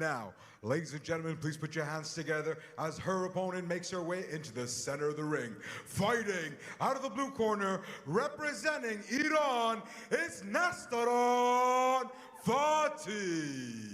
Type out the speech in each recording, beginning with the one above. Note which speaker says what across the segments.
Speaker 1: now, ladies and gentlemen, please put your hands together as her opponent makes her way into the center of the ring. Fighting out of the blue corner, representing Iran, it's NASTARAN FATHI.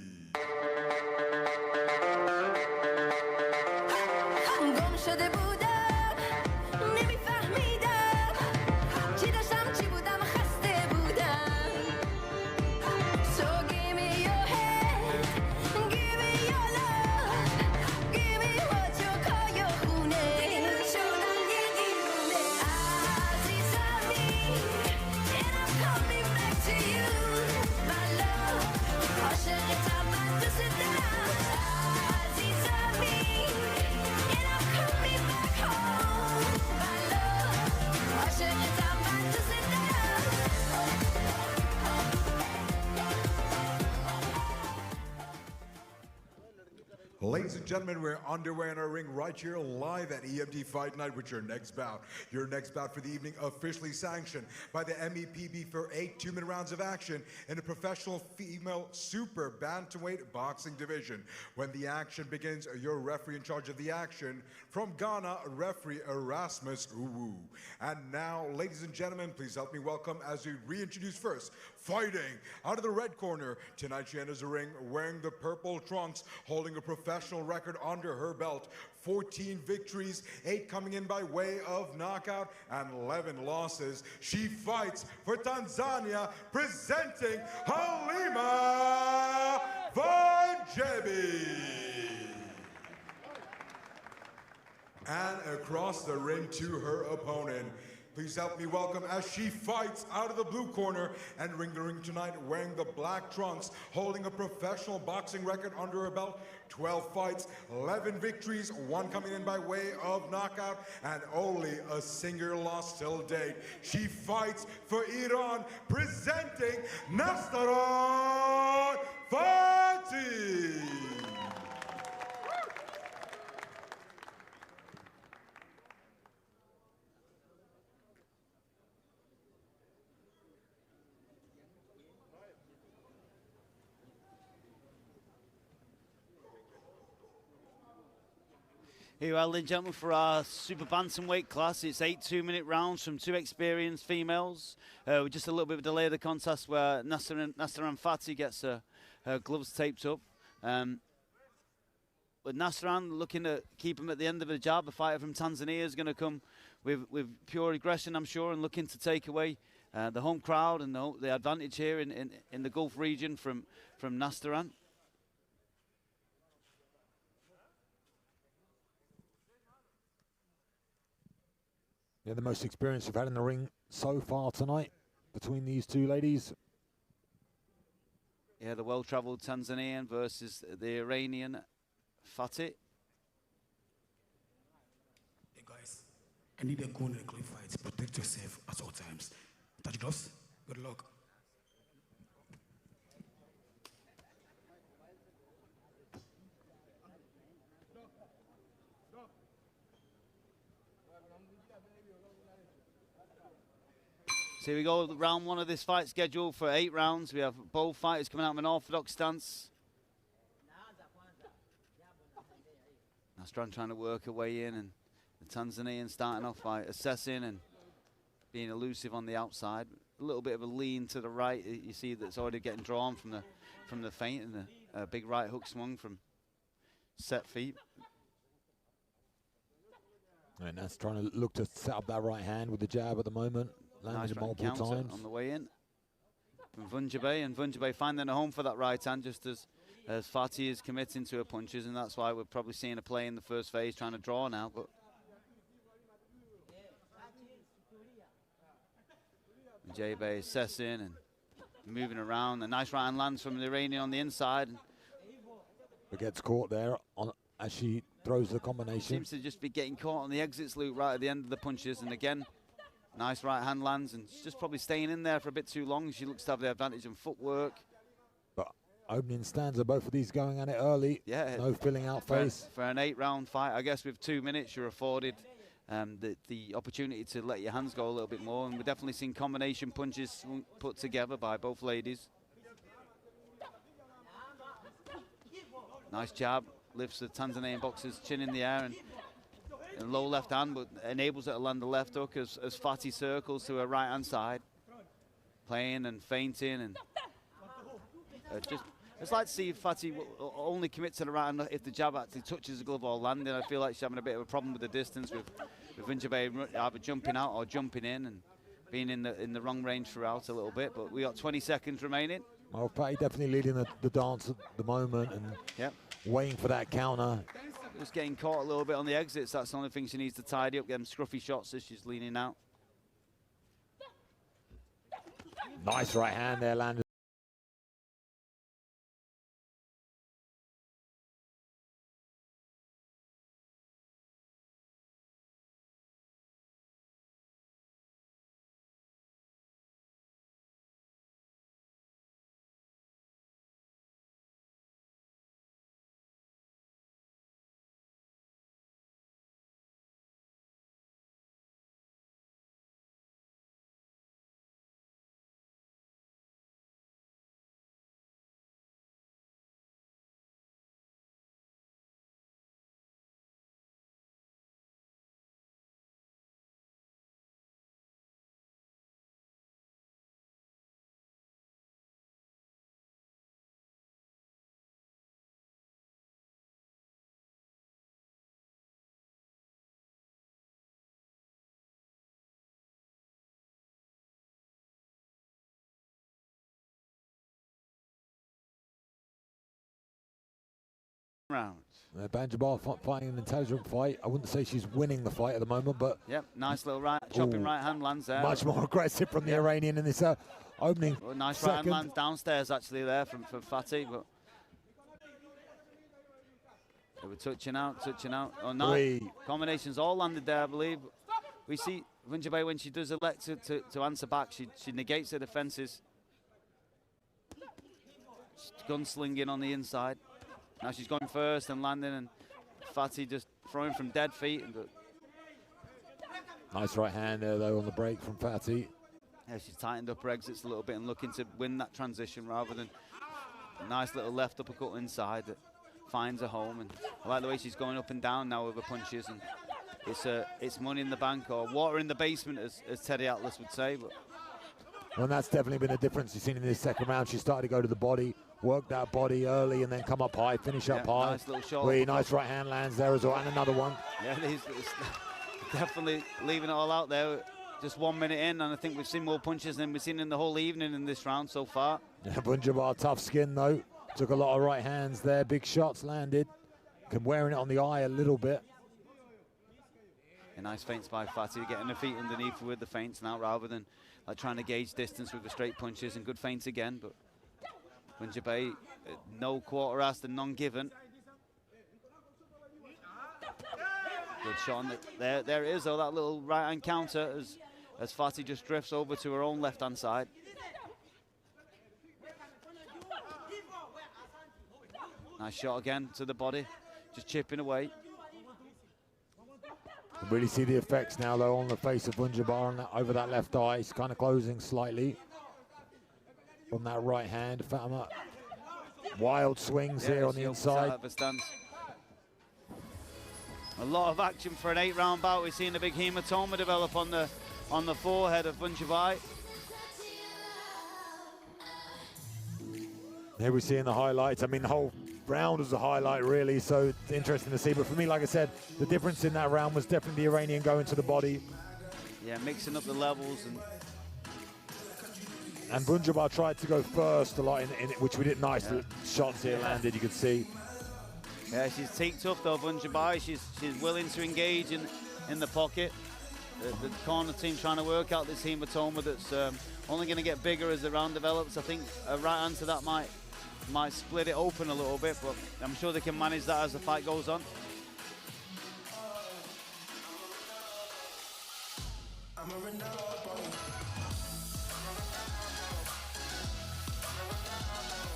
Speaker 1: Ladies and gentlemen, we're underway in our ring right here live at EMO Fight Night with your next bout. Your next bout for the evening officially sanctioned by the MEPB for 8 2-minute rounds of action in the professional female super bantamweight boxing division. When the action begins, your referee in charge of the action from Ghana, referee Erasmus Uwu. And now, ladies and gentlemen, please help me welcome as we reintroduce first, fighting out of the red corner. Tonight she enters the ring wearing the purple trunks, holding a professional record under her belt. 14 victories, 8 coming in by way of knockout, and 11 losses. She fights for Tanzania, presenting HALIMA PENJABI. And across the ring to her opponent. Please help me welcome as she fights out of the blue corner, entering the ring tonight wearing the black trunks, holding a professional boxing record under her belt. 12 fights, 11 victories, 1 coming in by way of knockout, and only a single loss till date. She fights for Iran, presenting NASTARAN FATHI.
Speaker 2: Here you are, ladies and gentlemen, for our super bantamweight class. It's 8 2-minute rounds from 2 experienced females. With just a little bit of a delay of the contest where NASTARAN FATHI gets her gloves taped up. But NASTARAN looking to keep him at the end of the job. The fighter from Tanzania is going to come with pure aggression, I'm sure, and looking to take away the home crowd and the advantage here in the Gulf region from NASTARAN.
Speaker 3: Yeah, the most experience we've had in the ring so far tonight between these two ladies.
Speaker 2: Yeah, the well-travelled Tanzanian versus the Iranian Fatih.
Speaker 4: Hey guys, I need a goal in a clean fight. Protect yourself at all times. Touch gloves. Good luck.
Speaker 2: So here we go, round 1 of this fight scheduled for 8 rounds. We have both fighters coming out of an orthodox stance. NASTARAN trying to work her way in, and the Tanzanian starting off by assessing and being elusive on the outside. A little bit of a lean to the right. You see that's already getting drawn from the feint, and a big right hook swung from set feet.
Speaker 3: And that's trying to look to set up that right hand with the jab at the moment. Landed
Speaker 2: Nice
Speaker 3: multiple times
Speaker 2: on the way in from Penjabi, and Penjabi finding a home for that right hand, just as Fatih is committing to her punches, and that's why we're probably seeing a play in the first phase, trying to draw now. But Penjabi assessing and moving around. A nice right hand lands from the Iranian on the inside.
Speaker 3: But gets caught there as she throws the combination.
Speaker 2: Seems to just be getting caught on the exits loop right at the end of the punches, and again. Nice right hand lands, and she's just probably staying in there for a bit too long. She looks to have the advantage in footwork.
Speaker 3: But opening stanza, both of these going at it early.
Speaker 2: Yeah.
Speaker 3: No filling out face.
Speaker 2: For an 8-round fight, I guess with 2 minutes, you're afforded the opportunity to let your hands go a little bit more. And we've definitely seen combination punches put together by both ladies. Nice jab, lifts the Tanzanian boxer's chin in the air and low left hand, but enables her to land the left hook as FATHI circles to her right hand side. Playing and feinting and it's like to see FATHI only commit to the right hand if the jab actually touches the glove or landing. I feel like she's having a bit of a problem with the distance with PENJABI either jumping out or jumping in and being in the wrong range throughout a little bit. But we got 20 seconds remaining.
Speaker 3: Well, FATHI definitely leading the dance at the moment and waiting for that counter.
Speaker 2: Just getting caught a little bit on the exits. That's the only thing she needs to tidy up, get them scruffy shots as she's leaning out.
Speaker 3: Nice right hand there, landed.
Speaker 2: Round.
Speaker 3: PENJABI fighting an intelligent fight. I wouldn't say she's winning the fight at the moment, but
Speaker 2: yep, nice little chopping right hand lands there.
Speaker 3: Much more aggressive from the Iranian in this opening.
Speaker 2: Well, nice
Speaker 3: second.
Speaker 2: right hand lands downstairs actually there from FATHI, but they were touching out. Oh, nice combinations all landed there, I believe. We see PENJABI when she does elect to answer back, she negates her defenses. Gunslinging on the inside. Now she's going first and landing, and FATHI just throwing from dead feet.
Speaker 3: Nice right hand there, though, on the break from FATHI.
Speaker 2: Yeah, she's tightened up her exits a little bit and looking to win that transition rather than a nice little left uppercut inside that finds her home. And I like the way she's going up and down now with her punches. And it's money in the bank or water in the basement, as Teddy Atlas would say. But
Speaker 3: well, that's definitely been a difference you've seen in this second round. She started to go to the body, work that body early, and then come up high, finish up high.
Speaker 2: Nice little shot.
Speaker 3: Really nice right hand lands there as well, and another one.
Speaker 2: Yeah, he's definitely leaving it all out there. Just 1 minute in, and I think we've seen more punches than we've seen in the whole evening in this round so far.
Speaker 3: Yeah, PENJABI, tough skin though. Took a lot of right hands there, big shots landed. Wearing it on the eye a little bit.
Speaker 2: A nice feints by FATHI, getting her feet underneath with the feints now rather than like trying to gauge distance with the straight punches, and good feints again. But PENJABI, no quarter asked and none given. Good shot on there it is though, that little right hand counter as FATHI just drifts over to her own left hand side. Nice shot again to the body, just chipping away.
Speaker 3: You can really see the effects now though on the face of PENJABI over that left eye. It's kind of closing slightly from that right hand. Fatima, wild swings here on the inside.
Speaker 2: A lot of action for an 8-round bout. We're seeing a big hematoma develop on the forehead of PENJABI.
Speaker 3: Here we're seeing the highlights. I mean, the whole round was a highlight, really, so it's interesting to see. But for me, like I said, the difference in that round was definitely the Iranian going to the body.
Speaker 2: Yeah, mixing up the levels.
Speaker 3: And PENJABI tried to go first a lot, which we did nice. Shots here landed, you could see.
Speaker 2: Yeah, she's teaked up though, PENJABI. She's willing to engage in the pocket. The corner team trying to work out this hematoma that's only going to get bigger as the round develops. I think a right hand to that might split it open a little bit, but I'm sure they can manage that as the fight goes on.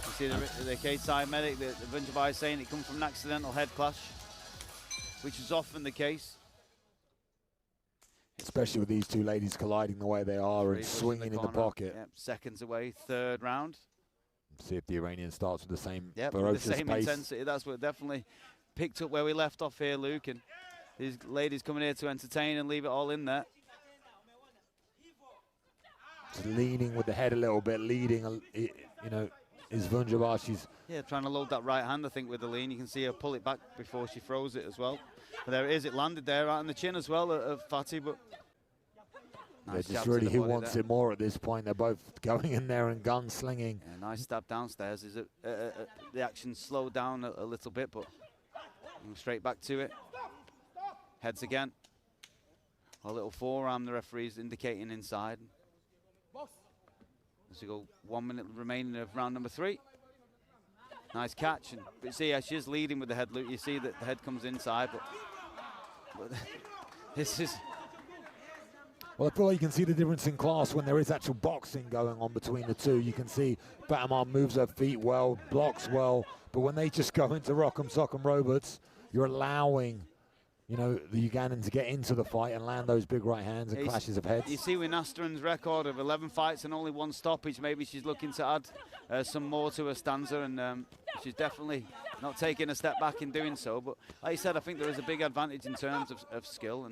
Speaker 2: You see the cage-side medic, the PENJABI saying it comes from an accidental head clash, which is often the case.
Speaker 3: Especially with these two ladies colliding the way they are and swinging in the pocket.
Speaker 2: Yep, seconds away, third round.
Speaker 3: See if the Iranian starts with the same
Speaker 2: Yep,
Speaker 3: ferocious
Speaker 2: the same
Speaker 3: pace.
Speaker 2: intensity. That's what definitely picked up where we left off here, Luke. And these ladies coming here to entertain and leave it all in there.
Speaker 3: Just leaning with the head a little bit, leading, you know, is Vunjabar. She's
Speaker 2: trying to load that right hand, I think, with the lean. You can see her pull it back before she throws it as well. But there it is. It landed there right on the chin as well of Fatih. But nice
Speaker 3: just really who wants
Speaker 2: there.
Speaker 3: it more at this point. They're both going in there and gunslinging.
Speaker 2: Yeah, nice stab downstairs. Is it the action slowed down a little bit, but straight back to it. Heads again. A little forearm. The referee's indicating inside. As we go 1 minute remaining of round number 3. Nice catch. But see, she is leading with the head, Luke. You see that the head comes inside, but this is...
Speaker 3: Well, I feel like you can see the difference in class when there is actual boxing going on between the two. You can see Fatima moves her feet well, blocks well, but when they just go into rock'em sock'em robots, you're allowing, you know, the Ugandan to get into the fight and land those big right hands and clashes of heads.
Speaker 2: You see with Nastaran's record of 11 fights and only 1 stoppage, maybe she's looking to add some more to her stanza, and she's definitely not taking a step back in doing so. But like you said, I think there is a big advantage in terms of skill.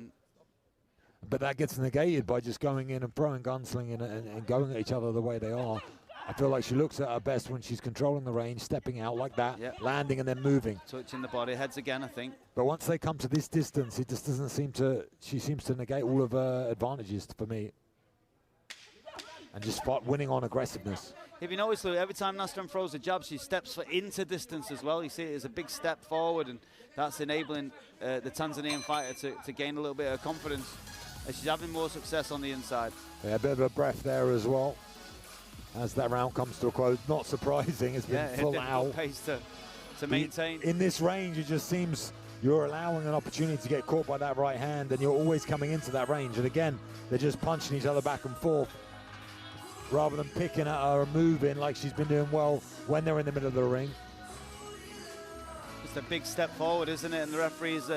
Speaker 3: But that gets negated by just going in and throwing gunslinging and going at each other the way they are. I feel like she looks at her best when she's controlling the range, stepping out like that, landing and then moving.
Speaker 2: Touching the body, heads again, I think.
Speaker 3: But once they come to this distance, it just doesn't seem to, she seems to negate all of her advantages for me. And just winning on aggressiveness.
Speaker 2: If you notice, Lou, every time Nastaran throws a jab, she steps into distance as well. You see it as a big step forward, and that's enabling the Tanzanian fighter to gain a little bit of confidence as she's having more success on the inside.
Speaker 3: Yeah, a bit of a breath there as well. As that round comes to a close, not surprising, it's been full out.
Speaker 2: Pace to maintain.
Speaker 3: In this range, it just seems you're allowing an opportunity to get caught by that right hand, and you're always coming into that range. And again, they're just punching each other back and forth, rather than picking at her and moving like she's been doing well when they're in the middle of the ring.
Speaker 2: Just a big step forward, isn't it? And the referee's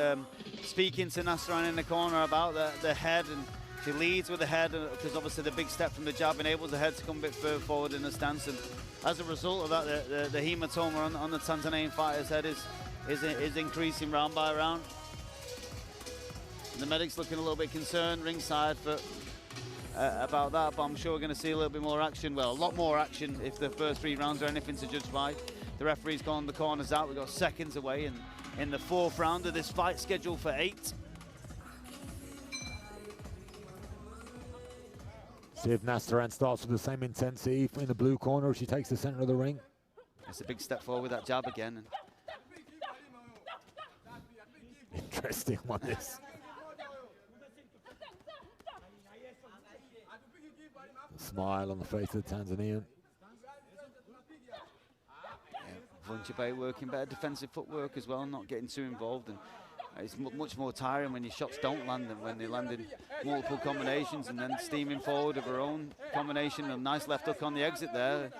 Speaker 2: speaking to Nastaran in the corner about the head, and she leads with the head because obviously the big step from the jab enables the head to come a bit further forward in the stance, and as a result of that, the hematoma on the Tanzanian fighter's head is increasing round by round. And the medic's looking a little bit concerned ringside about that, but I'm sure we're going to see a little bit more action. Well, a lot more action if the first 3 rounds are anything to judge by. The referee's gone the corners out. We've got seconds away, and in the 4th round of this fight scheduled for 8.
Speaker 3: See if Nastaran starts with the same intensity in the blue corner, or she takes the center of the ring.
Speaker 2: It's a big step forward with that jab again.
Speaker 3: Interesting one, this. Smile on the face of the Tanzanian.
Speaker 2: Vunjabai working better defensive footwork as well, not getting too involved. And it's much more tiring when your shots don't land than when they land in multiple combinations, and then steaming forward of her own combination. A nice left hook on the exit there.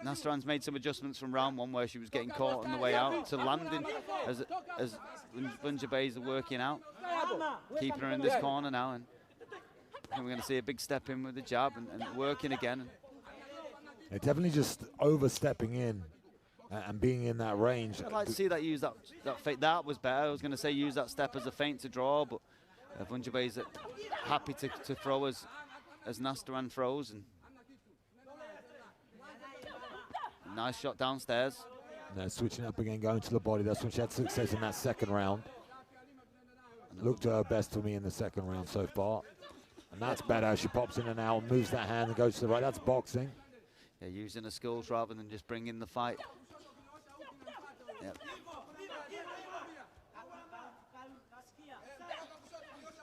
Speaker 2: Nastaran's made some adjustments from round 1 where she was getting caught on the way out to landing as Vunjabai's working out, keeping her in this corner now. And we're going to see a big step in with the jab and working again.
Speaker 3: They're definitely just overstepping in and being in that range.
Speaker 2: I'd like to see that use that feint. That was better. I was going to say use that step as a feint to draw, but Vunjabai's happy to throw as Nastaran throws. And nice shot downstairs.
Speaker 3: No, switching up again, going to the body. That's when she had success in that 2nd round. Looked her best for me in the 2nd round so far. And that's better. She pops in and out, moves that hand and goes to the right. That's boxing.
Speaker 2: Yeah, using the skills rather than just bringing the fight. Yep.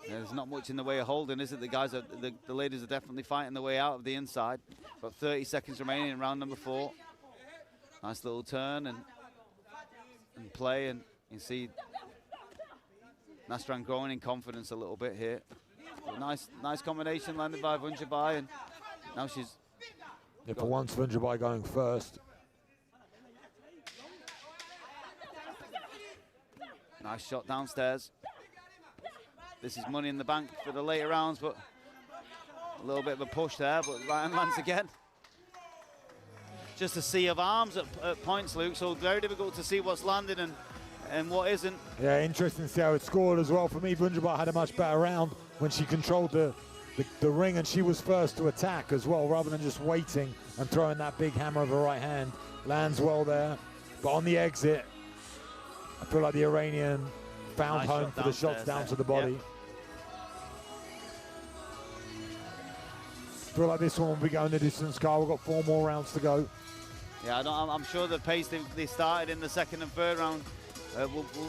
Speaker 2: There's not much in the way of holding, is it? The ladies are definitely fighting the way out of the inside. Got 30 seconds remaining in round number 4. Nice little turn and play, and you can see Nastaran growing in confidence a little bit here. But nice combination landed by Vunjabai, and now she's...
Speaker 3: Yeah, for once, Vunjabai going first.
Speaker 2: Nice shot downstairs. This is money in the bank for the later rounds, but a little bit of a push there, but right hand lands again. just a sea of arms at points, Luke, so very difficult to see what's landing and what isn't.
Speaker 3: Yeah, interesting to see how it scored as well. For me, PENJABI had a much better round when she controlled the ring, and she was first to attack as well, rather than just waiting and throwing that big hammer of her right hand. Lands well there, but on the exit, I feel like the Iranian found home for the shots down to the body.
Speaker 2: Yep.
Speaker 3: I feel like this one will be going the distance, Carl. We've got 4 more rounds to go.
Speaker 2: Yeah, I'm sure the pace they started in the second and third round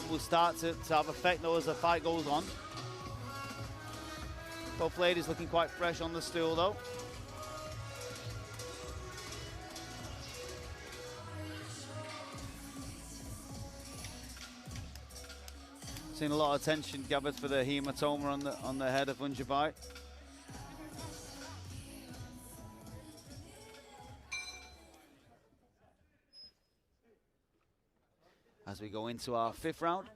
Speaker 2: will start to have effect though as the fight goes on. Both ladies looking quite fresh on the stool though. Seen a lot of attention gathered for the hematoma on the head of PENJABI. As we go into our 5th round.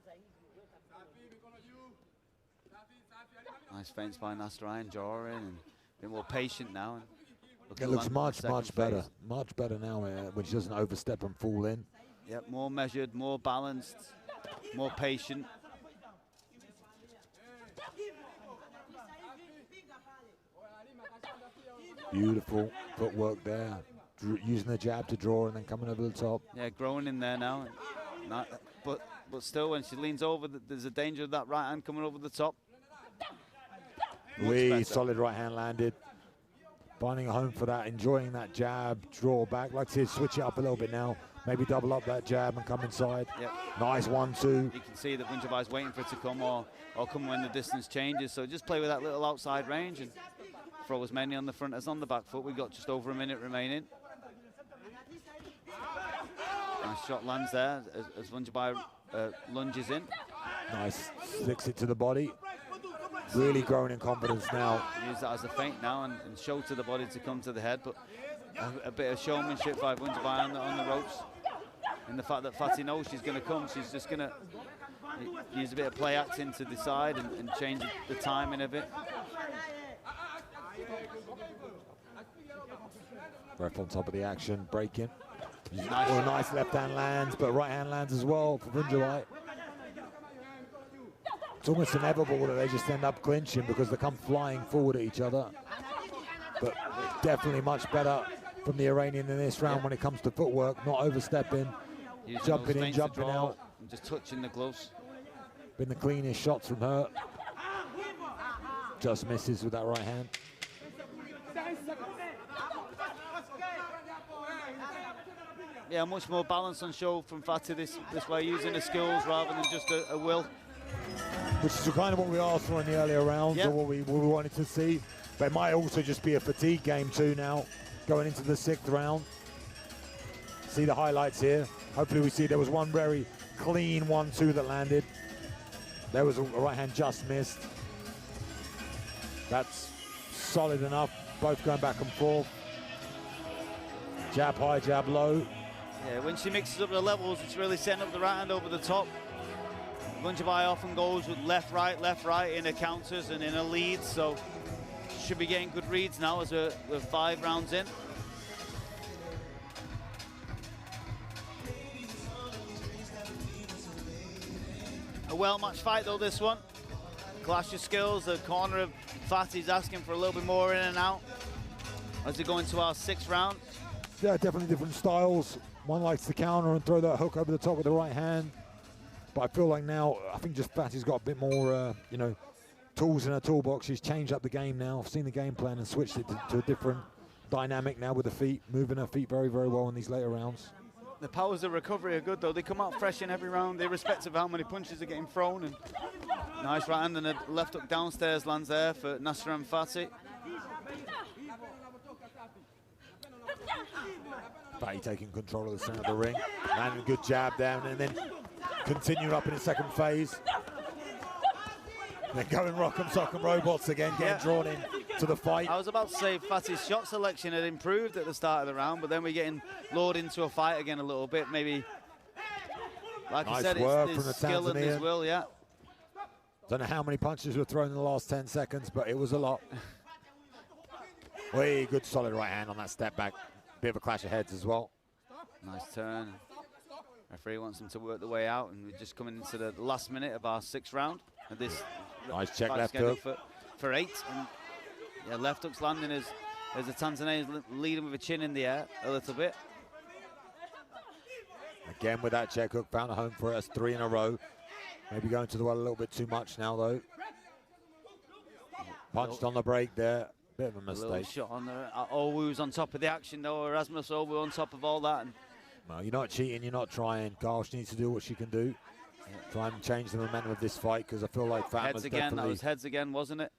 Speaker 2: Nice fence by NASTARAN, drawing and a bit more patient now. And
Speaker 3: it looks much better. Much better now when she doesn't overstep and fall in.
Speaker 2: Yep, more measured, more balanced, more patient.
Speaker 3: Beautiful footwork there. Using the jab to draw and then coming over the top.
Speaker 2: Yeah, growing in there now. But still, when she leans over, there's a danger of that right hand coming over the top.
Speaker 3: Solid right hand landed. Finding a home for that, enjoying that jab, draw back. Like to switch it up a little bit now. Maybe double up that jab and come inside.
Speaker 2: Yep.
Speaker 3: Nice 1-2.
Speaker 2: You can see that PENJABI's waiting for it to come or come when the distance changes. So just play with that little outside range and throw as many on the front as on the back foot. We've got just over a minute remaining. Nice shot lands there as PENJABI lunges in.
Speaker 3: Nice, sticks it to the body. Really growing in confidence now.
Speaker 2: Use that as a feint now and show to the body to come to the head, but a bit of showmanship by PENJABI on the ropes. And the fact that FATHI knows she's going to come, she's just going to use a bit of play acting to decide and change the timing of it.
Speaker 3: Ref on top of the action, breaking.
Speaker 2: Nice.
Speaker 3: Oh, nice left hand lands, but right hand lands as well for PENJABI. It's almost inevitable that they just end up clinching because they come flying forward at each other. But definitely much better from the Iranian in this round when it comes to footwork, not overstepping, jumping in, jumping out.
Speaker 2: And just touching the gloves.
Speaker 3: Been the cleanest shots from her. Just misses with that right hand.
Speaker 2: Yeah, much more balance on show from FATHI this way, using the skills rather than just a will.
Speaker 3: Which is kind of what we asked for in the earlier rounds, or what we wanted to see. But it might also just be a fatigue game too now, going into the 6th round. See the highlights here. Hopefully we see there was one very clean 1-2 that landed. There was a right hand just missed. That's solid enough, both going back and forth. Jab high, jab low.
Speaker 2: Yeah, when she mixes up the levels, it's really setting up the right hand over the top. PENJABI often goes with left, right in her counters and in her leads, so should be getting good reads now as we're 5 rounds in. A well-matched fight though, this one. Clash of skills, the corner of FATHI's asking for a little bit more in and out as we go into our 6th round.
Speaker 3: Yeah, definitely different styles. One likes to counter and throw that hook over the top with the right hand. But I feel like now, I think just FATHI's got a bit more, you know, tools in her toolbox. She's changed up the game now. I've seen the game plan and switched it to a different dynamic now with the feet, moving her feet very, very well in these later rounds.
Speaker 2: The powers of recovery are good though. They come out fresh in every round, irrespective of how many punches are getting thrown. And nice right hand and a left hook downstairs lands there for NASTARAN FATHI.
Speaker 3: FATHI taking control of the center of the ring. Landing a good jab down and then continuing up in the 2nd phase. They're going rock'em sock'em robots again, getting drawn in to the fight.
Speaker 2: I was about to say FATHI's shot selection had improved at the start of the round, but then we're getting lured into a fight again a little bit. Maybe, like I said, it's his skill and his will, yeah.
Speaker 3: Don't know how many punches were thrown in the last 10 seconds, but it was a lot. Way good solid right hand on that step back. Bit of a clash of heads as well.
Speaker 2: Nice turn. Referee wants them to work the way out, and we're just coming into the last minute of our 6th round. And this
Speaker 3: nice check left hook
Speaker 2: for 8. And yeah, left hook's landing as the Tanzanians leading with a chin in the air a little bit.
Speaker 3: Again with that check hook, found a home for it. That's 3 in a row. Maybe going to the well a little bit too much now though. Punched on the break there. Bit of a mistake.
Speaker 2: A little shot on there. Owu's on top of the action though. Erasmus Owu on top of all that. And
Speaker 3: no, you're not cheating, you're not trying. She needs to do what she can do. Yeah. Try and change the momentum of this fight, because I feel like Fatma's definitely...
Speaker 2: That was heads again, wasn't it?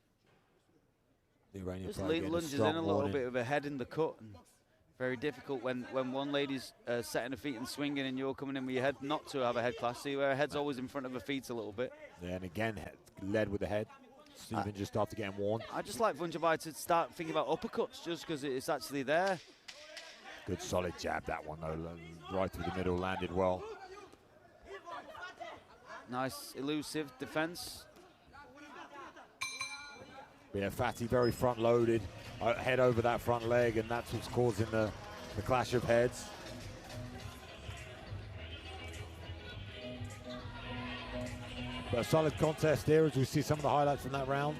Speaker 3: The Iranian
Speaker 2: just lunges in a little bit of a head in the cut. And very difficult when one lady's setting her feet and swinging and you're coming in with your head, not to have a head clash. See where her head's always in front of her feet a little bit.
Speaker 3: Yeah, and again, led with the head. Stephen just after getting warned.
Speaker 2: I just like Punjabi to start thinking about uppercuts, just because it's actually there.
Speaker 3: Good solid jab, that one though, right through the middle, landed well.
Speaker 2: Nice elusive defense.
Speaker 3: Yeah, Fathy very front loaded, head over that front leg, and that's what's causing the clash of heads. But a solid contest here as we see some of the highlights from that round.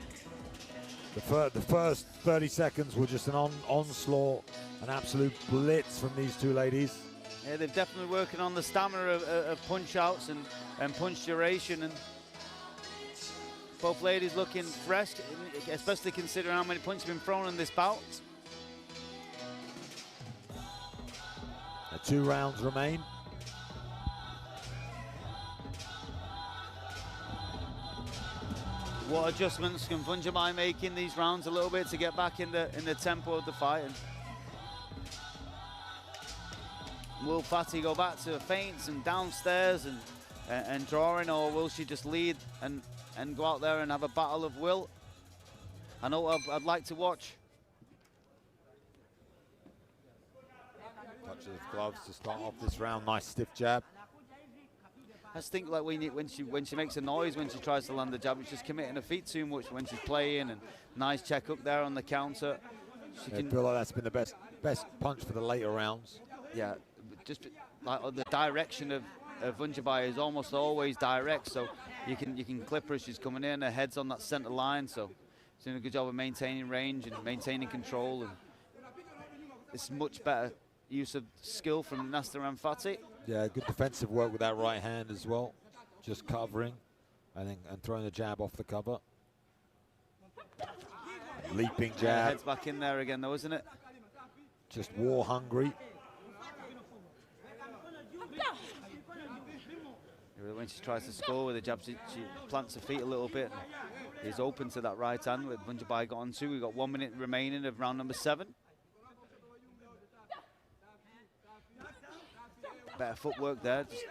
Speaker 3: The first 30 seconds were just an onslaught, an absolute blitz from these two ladies.
Speaker 2: Yeah, they're definitely working on the stamina of punch outs and punch duration, and both ladies looking fresh, especially considering how many punches have been thrown in this bout.
Speaker 3: 2 rounds remain.
Speaker 2: What adjustments can Punjabi make in these rounds a little bit to get back in the tempo of the fight? And will Fati go back to feints and downstairs and drawing, or will she just lead and go out there and have a battle of will? I know I'd like to watch.
Speaker 3: Touch of gloves to start off this round. Nice stiff jab.
Speaker 2: I just think like when she makes a noise when she tries to land the jab, it's just committing her feet too much when she's playing. And nice check hook there on the counter.
Speaker 3: I feel like that's been the best punch for the later rounds.
Speaker 2: Yeah, just like the direction of Punjabi is almost always direct, so you can clip her as she's coming in. Her head's on that center line, so she's doing a good job of maintaining range and maintaining control. And it's much better use of skill from NASTARAN Fati.
Speaker 3: Yeah, good defensive work with that right hand as well. Just covering, and throwing the jab off the cover. Leaping jab.
Speaker 2: Head's back in there again though, isn't it?
Speaker 3: Just war hungry.
Speaker 2: When she tries to score with a jab, she plants her feet a little bit. He's open to that right hand with Punjabi got on 2. We've got 1 minute remaining of round number 7. Better footwork there. Just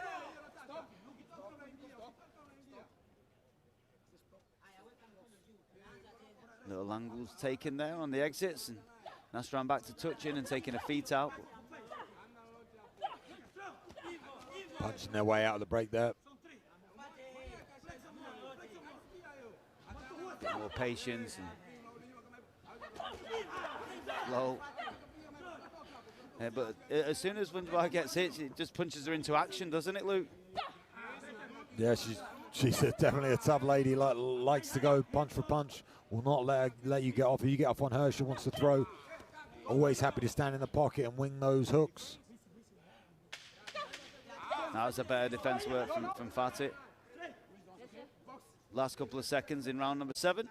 Speaker 2: little angles taken there on the exits, and NASTARAN back to touching and taking her feet out.
Speaker 3: Punching their way out of the break there.
Speaker 2: Bit more patience and low. Yeah, but as soon as Punjabi gets hit, it just punches her into action, doesn't it, Luke?
Speaker 3: Yeah, she's definitely a tough lady. Likes to go punch for punch. Will not let you get off. If you get off on her, she wants to throw. Always happy to stand in the pocket and wing those hooks.
Speaker 2: That was a better defense work from Fati. Last couple of seconds in round number 7.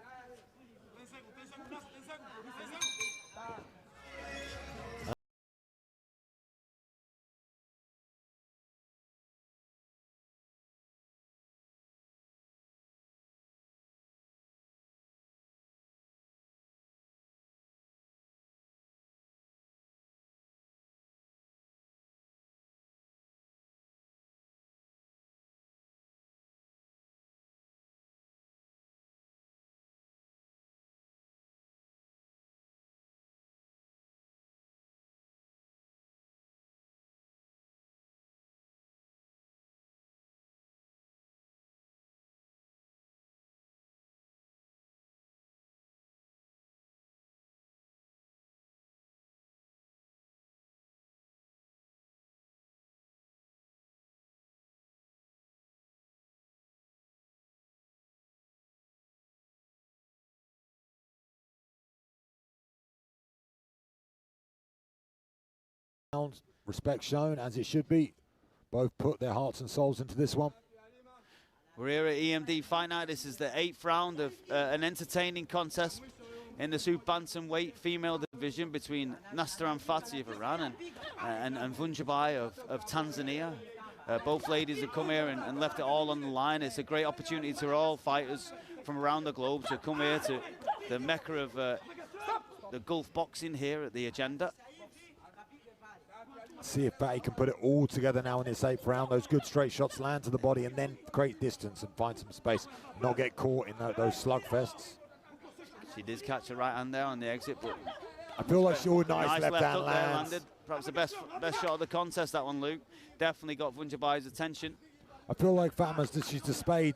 Speaker 3: Respect shown, as it should be. Both put their hearts and souls into this one.
Speaker 2: We're here at EMD Fight Night. This is the 8th round of an entertaining contest in the super bantamweight female division between NASTARAN FATHI of Iran and PENJABI of Tanzania. Both ladies have come here and left it all on the line. It's a great opportunity to all fighters from around the globe to come here to the mecca of the Gulf boxing here at the Agenda.
Speaker 3: See if Fathy can put it all together now in this 8th round. Those good straight shots land to the body and then create distance and find some space. Not get caught in those slugfests.
Speaker 2: She did catch a right hand there on the exit, but
Speaker 3: I feel like she would nice left hand
Speaker 2: hook there
Speaker 3: lands.
Speaker 2: landed. Perhaps the best shot of the contest, that one, Luke. Definitely got PENJABI's attention.
Speaker 3: I feel like she's displayed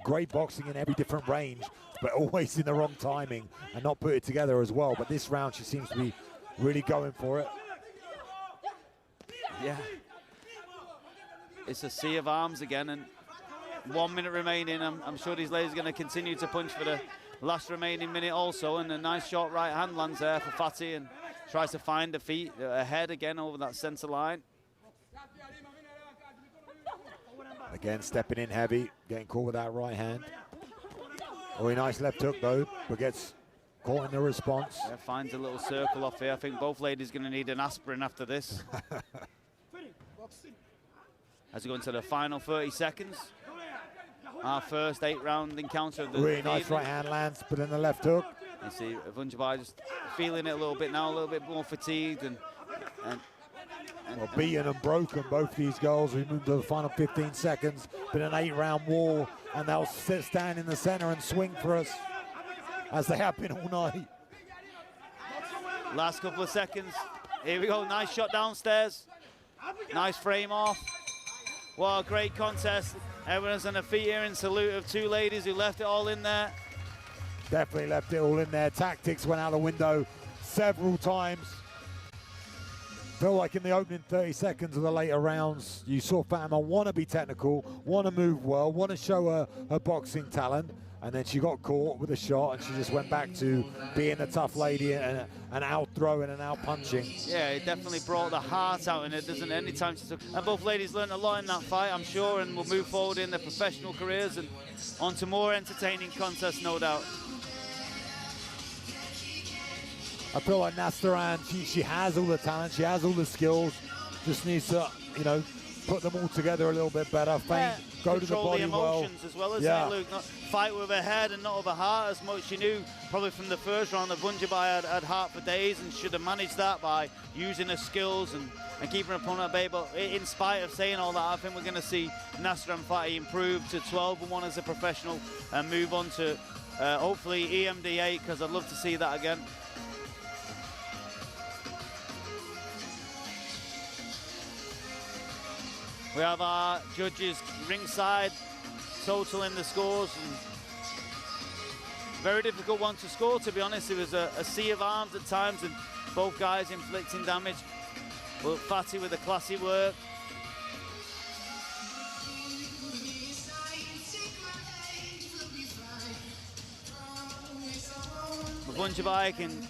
Speaker 3: great boxing in every different range, but always in the wrong timing and not put it together as well. But this round, she seems to be really going for it.
Speaker 2: Yeah. It's a sea of arms again, and 1 minute remaining. I'm sure these ladies are going to continue to punch for the last remaining minute also, and a nice short right hand lands there for Fathy and tries to find the feet ahead again over that center line.
Speaker 3: Again, stepping in heavy, getting caught with that right hand. Oh, a nice left hook though, but gets caught in the response.
Speaker 2: Yeah, finds a little circle off here. I think both ladies are going to need an aspirin after this. As we go into the final 30 seconds. Our first 8-round encounter of the
Speaker 3: really nice right hand lands, but in the left hook.
Speaker 2: You see PENJABI just feeling it a little bit now, a little bit more fatigued and
Speaker 3: well, beaten and broken, both these girls. We move to the final 15 seconds. Been an 8-round war, and they'll stand in the center and swing for us, as they have been all night.
Speaker 2: Last couple of seconds. Here we go, nice shot downstairs. Nice frame off. What a great contest. Everyone's on their feet here in salute of two ladies who left it all in there.
Speaker 3: Definitely left it all in there. Tactics went out the window several times. Feel like in the opening 30 seconds of the later rounds, you saw Fatima want to be technical, want to move well, want to show her boxing talent, and then she got caught with a shot and she just went back to being a tough lady and out throwing and out punching.
Speaker 2: Yeah, it definitely brought the heart out in it, doesn't it? Anytime she took, and both ladies learned a lot in that fight, I'm sure, and will move forward in their professional careers and on to more entertaining contests, no doubt.
Speaker 3: I feel like Nastaran, she has all the talent, she has all the skills, just needs to, you know, put them all together a little bit better, feint, go to the body well.
Speaker 2: Control the emotions as well, isn't it, Luke? Not fight with her head and not with her heart as much. She knew probably from the first round that PENJABI had heart for days and should have managed that by using her skills and keeping her opponent at bay. But in spite of saying all that, I think we're going to see NASTARAN FATHI improve to 12-1 as a professional and move on to hopefully EMD 8, because I'd love to see that again. We have our judges ringside totaling the scores. And very difficult one to score, to be honest. It was a sea of arms at times and both guys inflicting damage. But Fathy with the classy work. PENJABI can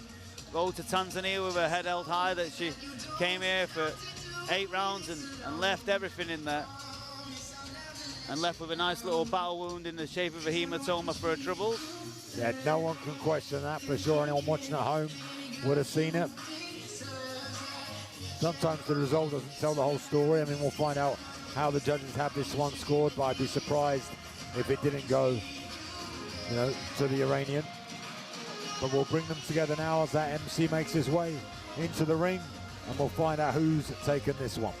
Speaker 2: go to Tanzania with her head held high that she came here for 8 rounds and left everything in there. And left with a nice little battle wound in the shape of a hematoma for her troubles.
Speaker 3: Yeah, no one can question that for sure. Anyone watching at home would have seen it. Sometimes the result doesn't tell the whole story. I mean, we'll find out how the judges have this one scored, but I'd be surprised if it didn't go, you know, to the Iranian. But we'll bring them together now as that MC makes his way into the ring, and we'll find out who's taken this one.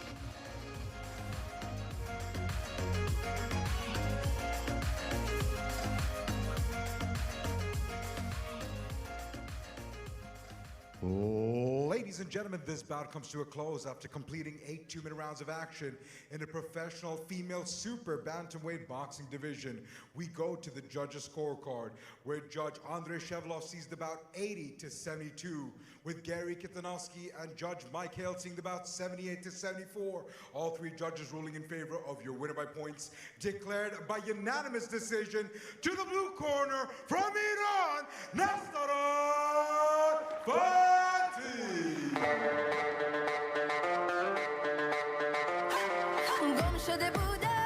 Speaker 1: Ladies and gentlemen, this bout comes to a close after completing 8 2-minute rounds of action in the professional female super bantamweight boxing division. We go to the judges' scorecard, where Judge Andrei Shevlov sees the bout 80-72, with Gary Kitanowski and Judge Mike Hale seeing the bout 78-74. All 3 judges ruling in favor of your winner by points, declared by unanimous decision. To the blue corner from Iran, NASTARAN FATHI.
Speaker 5: گم شده بودم